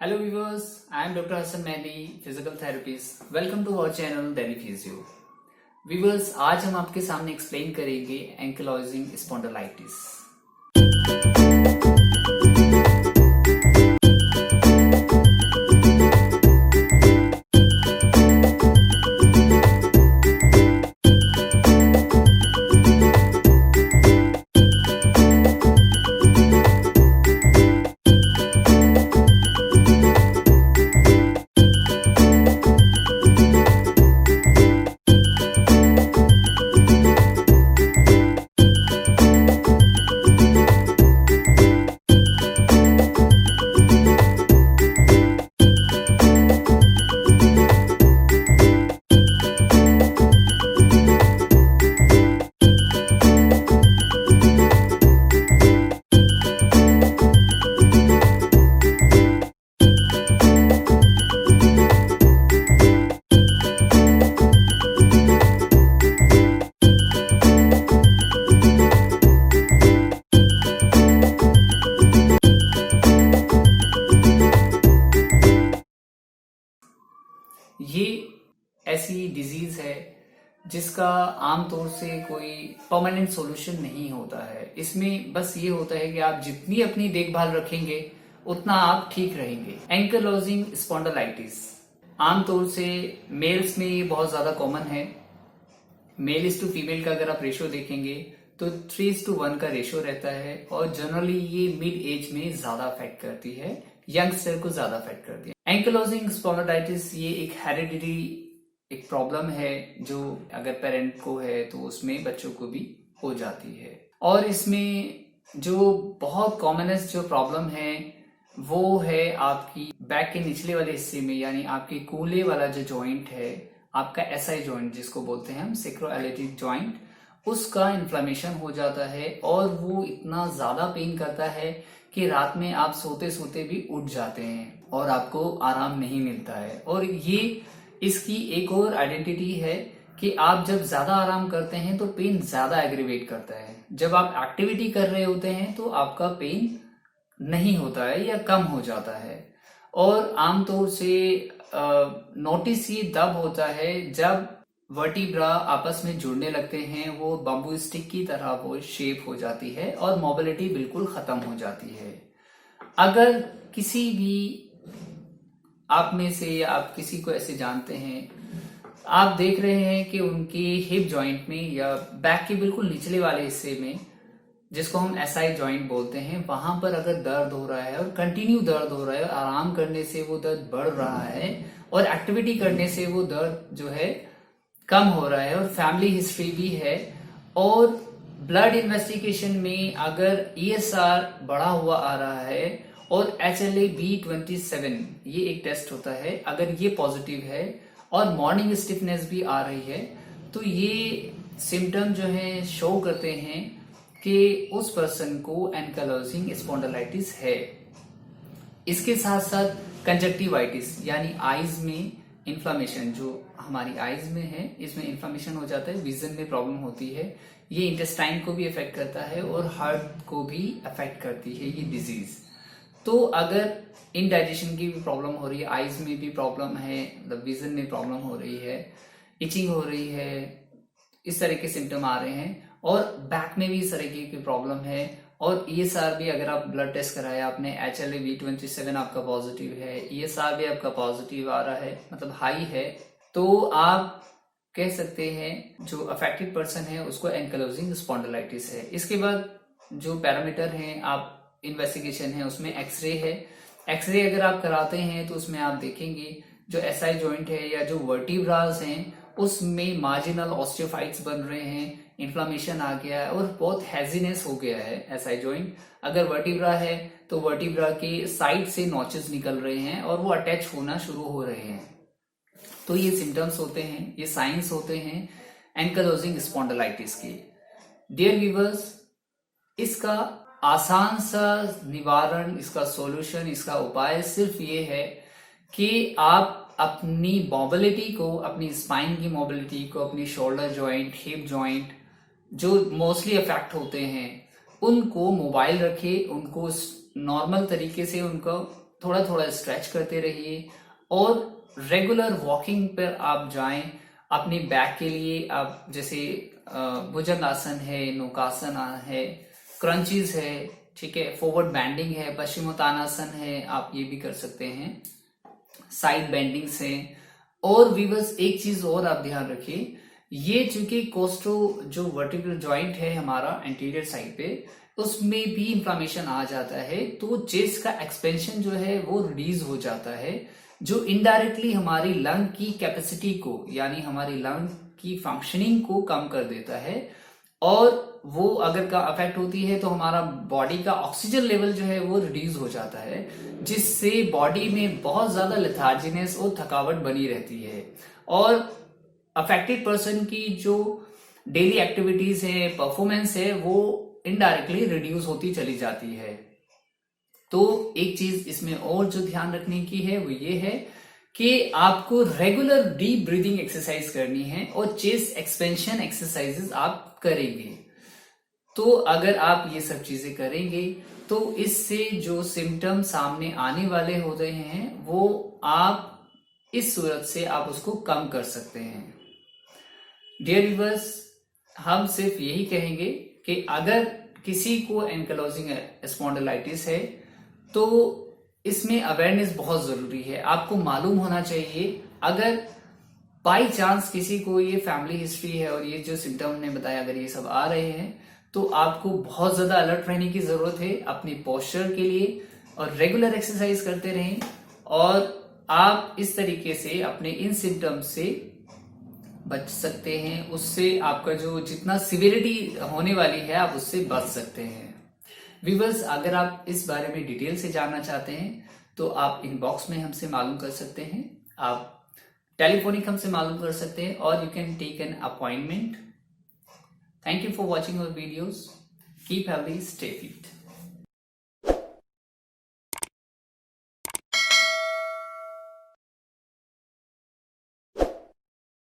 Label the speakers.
Speaker 1: Hello viewers, I am doctor Hasan Mehdi, physical therapist. Welcome to our channel daily physio. Viewers, आज हम आपके सामने explain करेंगे एंकिलोजिंग स्पॉन्डिलाइटिस। ये ऐसी डिजीज है जिसका आमतौर से कोई परमानेंट सॉल्यूशन नहीं होता है। इसमें बस ये होता है कि आप जितनी अपनी देखभाल रखेंगे उतना आप ठीक रहेंगे। एंकिलोजिंग स्पॉन्डिलाइटिस आमतौर से मेल्स में ये बहुत ज्यादा कॉमन है। मेल इज टू फीमेल का अगर आप रेशियो देखेंगे तो 3:1 का रेशियो रहता है और जनरली ये मिड एज में ज्यादा अफेक्ट करती है, यंगस्टर को ज्यादा अफेक्ट करती है। एंकिलोजिंग स्पॉन्डिलाइटिस ये एक हेरिडिटरी एक प्रॉब्लम है जो अगर पेरेंट को है तो उसमें बच्चों को भी हो जाती है। और इसमें जो बहुत कॉमनेस्ट जो प्रॉब्लम है वो है आपकी बैक के निचले वाले हिस्से में, यानी आपके कूल्हे वाला जो जॉइंट है, आपका एसआई जॉइंट जिसको बोलते हैं हम, सैक्रोइलियक जॉइंट, उसका इन्फ्लेमेशन हो जाता है और वो इतना ज्यादा पेन करता है कि रात में आप सोते सोते भी उठ जाते हैं और आपको आराम नहीं मिलता है। और ये इसकी एक और आइडेंटिटी है कि आप जब ज्यादा आराम करते हैं तो पेन ज्यादा एग्रीवेट करता है। जब आप एक्टिविटी कर रहे होते हैं तो आपका पेन नहीं होता है या कम हो जाता है। और आमतौर से नोटिस ये तब होता है जब वर्टिब्रा आपस में जुड़ने लगते हैं, वो बम्बू स्टिक की तरह वो शेप हो जाती है और मोबिलिटी बिल्कुल खत्म हो जाती है। अगर किसी भी आप में से या आप किसी को ऐसे जानते हैं, आप देख रहे हैं कि उनके हिप जॉइंट में या बैक के बिल्कुल निचले वाले हिस्से में, जिसको हम एसआई जॉइंट बोलते हैं, वहां पर अगर दर्द हो रहा है और कंटिन्यू दर्द हो रहा है और आराम करने से वो दर्द बढ़ रहा है और एक्टिविटी करने से वो दर्द जो है कम हो रहा है और फैमिली हिस्ट्री भी है और ब्लड इन्वेस्टिगेशन में अगर ईएसआर बढ़ा हुआ आ रहा है और HLA-B27 ये एक टेस्ट होता है, अगर ये पॉजिटिव है और मॉर्निंग स्टिफनेस भी आ रही है, तो ये सिम्टम जो है शो करते हैं कि उस पर्सन को एंकिलोजिंग स्पॉन्डिलाइटिस है। इसके साथ साथ कंजक्टिवाइटिस यानी आईज में इन्फ्लामेशन, जो हमारी आईज में है, इसमें इन्फ्लामेशन हो जाता है, विजन में प्रॉब्लम होती है। ये इंटेस्टाइन को भी अफेक्ट करता है और हार्ट को भी अफेक्ट करती है ये डिजीज। तो अगर इनडाइजेशन की भी प्रॉब्लम हो रही है, आईज में भी प्रॉब्लम है, विजन में प्रॉब्लम हो रही है, इचिंग हो रही है, इस तरह के सिम्टम आ रहे हैं और बैक में भी इस तरह की प्रॉब्लम है और ईएसआर भी अगर आप ब्लड टेस्ट कराया आपने, HLA-B27 आपका पॉजिटिव है, ईएसआर भी आपका पॉजिटिव आ रहा है, मतलब हाई है, तो आप कह सकते हैं जो अफेक्टेड पर्सन है उसको एंकिलोजिंग स्पॉन्डिलाइटिस है। इसके बाद जो पैरामीटर हैं, आप इन्वेस्टिगेशन है उसमें एक्सरे है। एक्सरे अगर आप कराते हैं तो उसमें आप देखेंगे जो एसआई जॉइंट है या जो वर्टिब्रास हैं उसमें मार्जिनल ऑस्टियोफाइट्स बन रहे हैं, इन्फ्लामेशन आ गया है और बहुत हैजीनेस हो गया है एसआई जॉइंट। अगर वर्टिब्रा है तो वर्टिब्रा के साइड से नॉचेस निकल रहे हैं और वो अटैच होना शुरू हो रहे हैं। तो ये सिम्टम्स होते हैं, ये साइंस होते हैं एंकिलोजिंग स्पॉन्डिलाइटिस के। डियर व्यूअर्स, इसका आसान सा निवारण, इसका सॉल्यूशन, इसका उपाय सिर्फ ये है कि आप अपनी मोबिलिटी को, अपनी स्पाइन की मोबिलिटी को, अपनी शोल्डर जॉइंट, हिप जॉइंट जो मोस्टली अफेक्ट होते हैं उनको मोबाइल रखें, उनको नॉर्मल तरीके से उनको थोड़ा थोड़ा स्ट्रेच करते रहिए और रेगुलर वॉकिंग पर आप जाएं। अपने बैक के लिए आप जैसे भुजंगासन है, नौकासन है, क्रंचीज है, ठीक है, फॉरवर्ड बैंडिंग है, पश्चिमोत्तानासन है, आप ये भी कर सकते हैं, साइड बेंडिंग्स है। और वीवर्स एक चीज और आप ध्यान रखिए, ये चूंकि कोस्टो जो वर्टिब्रल जॉइंट है हमारा एंटीरियर साइड पे, उसमें भी इंफ्लामेशन आ जाता है, तो चेस्ट का एक्सपेंशन जो है वो रिड्यूस हो जाता है, जो इनडायरेक्टली हमारी लंग की कैपेसिटी को, यानी हमारी लंग की फंक्शनिंग को कम कर देता है। और वो अगर का अफेक्ट होती है तो हमारा बॉडी का ऑक्सीजन लेवल जो है वो रिड्यूस हो जाता है, जिससे बॉडी में बहुत ज्यादा लेथार्जीनेस और थकावट बनी रहती है। और अफेक्टेड पर्सन की जो डेली एक्टिविटीज है, परफॉर्मेंस है, वो इनडायरेक्टली रिड्यूस होती चली जाती है। तो एक चीज इसमें और जो ध्यान रखने की है वो ये है कि आपको रेगुलर डीप ब्रीदिंग एक्सरसाइज करनी है और चेस्ट एक्सपेंशन एक्सरसाइजेस आप करेंगे। तो अगर आप ये सब चीजें करेंगे तो इससे जो सिम्टम सामने आने वाले होते हैं वो आप इस सूरत से आप उसको कम कर सकते हैं। डियर व्यूअर्स, हम सिर्फ यही कहेंगे कि अगर किसी को एंकाइलोजिंग स्पॉन्डिलाइटिस है तो इसमें अवेयरनेस बहुत जरूरी है। आपको मालूम होना चाहिए, अगर बाई चांस किसी को ये फैमिली हिस्ट्री है और ये जो सिम्टम हमने बताया अगर ये सब आ रहे हैं, तो आपको बहुत ज्यादा अलर्ट रहने की जरूरत है अपनी पोस्चर के लिए, और रेगुलर एक्सरसाइज करते रहें। और आप इस तरीके से अपने इन सिम्टम्स से बच सकते हैं, उससे आपका जो जितना सिवियरिटी होने वाली है आप उससे बच सकते हैं। व्यूअर्स, अगर आप इस बारे में डिटेल से जानना चाहते हैं तो आप इनबॉक्स में हमसे मालूम कर सकते हैं, आप टेलीफोनिक हमसे मालूम कर सकते हैं, और you can take an appointment. Thank you for watching our videos. Keep healthy, stay fit.